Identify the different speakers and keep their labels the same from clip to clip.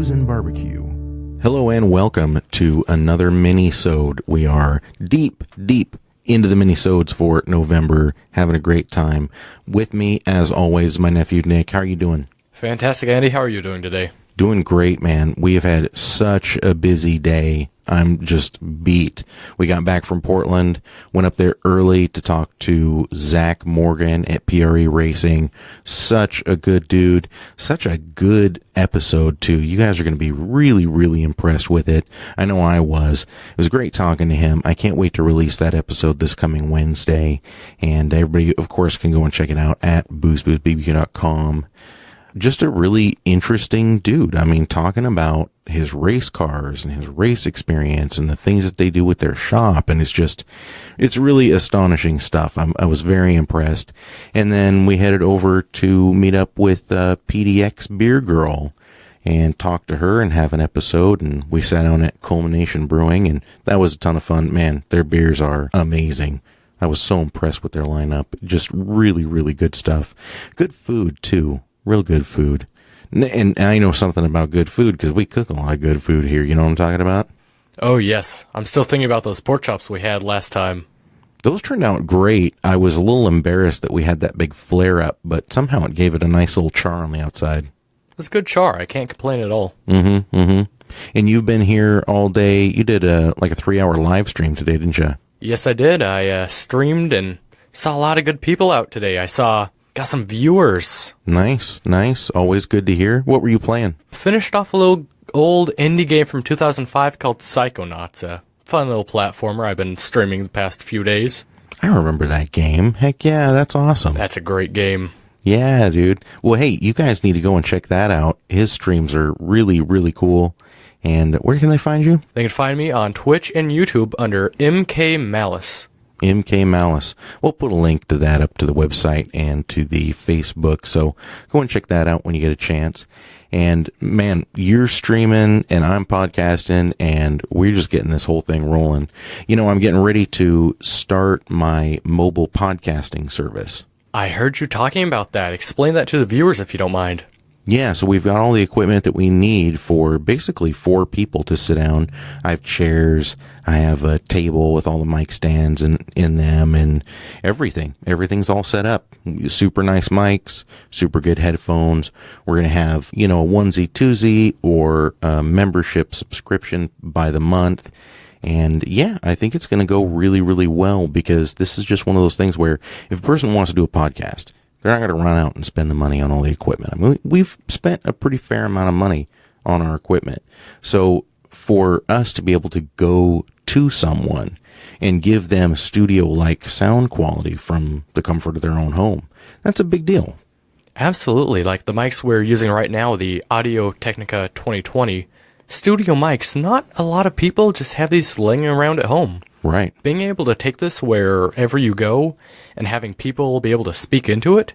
Speaker 1: Booze and Barbecue. Hello and welcome to another mini-sode. We are deep into the mini-sodes for November, having a great time. With me, as always, my nephew Nick. How are you doing?
Speaker 2: Fantastic, Andy. How are you doing today?
Speaker 1: Doing great, man. We have had such a busy day. I'm just beat. We got back from Portland, went up there early to talk to Zach Morgan at PRE Racing. Such a good dude. Such a good episode, too. You guys are going to be really impressed with it. I know I was. It was great talking to him. I can't wait to release that episode this coming Wednesday. And everybody, of course, can go and check it out at boostboostbbq.com. Just a really interesting dude. I mean, talking about his race cars and his race experience and the things that they do with their shop. And it's really astonishing stuff. I was very impressed. And then we headed over to meet up with PDX Beer Girl and talk to her and have an episode. And we sat down at Culmination Brewing, and that was a ton of fun. Man, their beers are amazing. I was so impressed with their lineup. Just really good stuff. Good food, too. Real good food. And I know something about good food because we cook a lot of good food here. You know what I'm talking about?
Speaker 2: Oh, yes. I'm still thinking about those pork chops we had last time.
Speaker 1: Those turned out great. I was a little embarrassed that we had that big flare up, but somehow it gave it a nice little char on the outside.
Speaker 2: It's good char. I can't complain at all.
Speaker 1: And you've been here all day. You did a 3-hour live stream today, didn't you?
Speaker 2: Yes, I did. I streamed and saw a lot of good people out today. Got some viewers.
Speaker 1: Nice. Always good to hear. What were you playing?
Speaker 2: Finished off a little old indie game from 2005 called Psychonauts. A fun little platformer I've been streaming the past few days.
Speaker 1: I remember that game. Heck yeah, that's awesome.
Speaker 2: That's a great game.
Speaker 1: Yeah, dude. Well, hey, you guys need to go and check that out. His streams are really cool. And where can they find you?
Speaker 2: They can find me on Twitch and YouTube under MK Malice.
Speaker 1: MK Malice. We'll put a link to that up to the website and to the Facebook, so go and check that out when you get a chance. And man, you're streaming and I'm podcasting and we're just getting this whole thing rolling. You know, I'm getting ready to start my mobile podcasting service.
Speaker 2: I heard you talking about that. Explain that to the viewers if you don't mind.
Speaker 1: Yeah, so we've got all the equipment that we need for basically 4 people to sit down. I have chairs, I have a table with all the mic stands in them and everything. Everything's all set up. Super nice mics, super good headphones. We're going to have, a onesie, twosie, or a membership subscription by the month. And yeah, I think it's going to go really well because this is just one of those things where if a person wants to do a podcast, they're not going to run out and spend the money on all the equipment. I mean, we've spent a pretty fair amount of money on our equipment. So for us to be able to go to someone and give them studio-like sound quality from the comfort of their own home, that's a big deal.
Speaker 2: Absolutely. Like the mics we're using right now, the Audio Technica 2020 studio mics, not a lot of people just have these laying around at home.
Speaker 1: Right.
Speaker 2: Being able to take this wherever you go and having people be able to speak into it,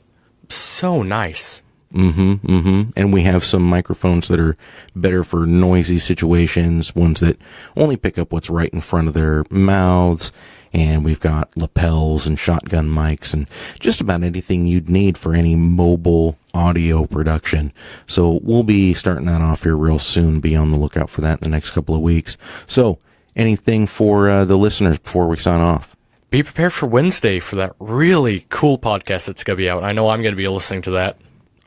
Speaker 2: so nice.
Speaker 1: And we have some microphones that are better for noisy situations, ones that only pick up what's right in front of their mouths. And we've got lapels and shotgun mics and just about anything you'd need for any mobile audio production. So we'll be starting that off here real soon. Be on the lookout for that in the next couple of weeks. So anything for the listeners before we sign off?
Speaker 2: Be prepared for Wednesday for that really cool podcast that's going to be out. I know I'm going to be listening to that.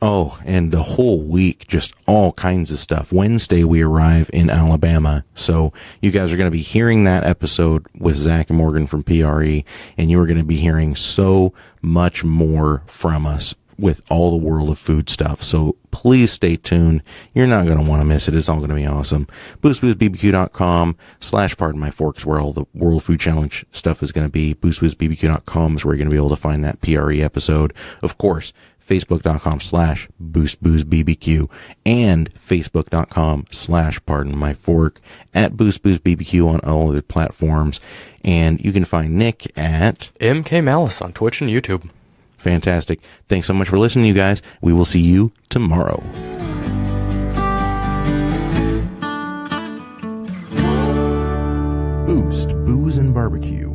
Speaker 1: Oh, and the whole week, just all kinds of stuff. Wednesday, we arrive in Alabama. So you guys are going to be hearing that episode with Zach and Morgan from PRE, and you are going to be hearing so much more from us with all the World of Food stuff. So please stay tuned. You're not going to want to miss it. It's all going to be awesome. boostboostbbq.com/pardon my forks where all the World Food Challenge stuff is going to be. boostboostbbq.com is where you're going to be able to find that PRE episode. Of course, Facebook.com/boostboostbbq and Facebook.com/pardon my fork at boostboostbbq on all other platforms. And you can find Nick at
Speaker 2: MK Malice on Twitch and YouTube.
Speaker 1: Fantastic. Thanks so much for listening, you guys. We will see you tomorrow. Boost, Booze and Barbecue.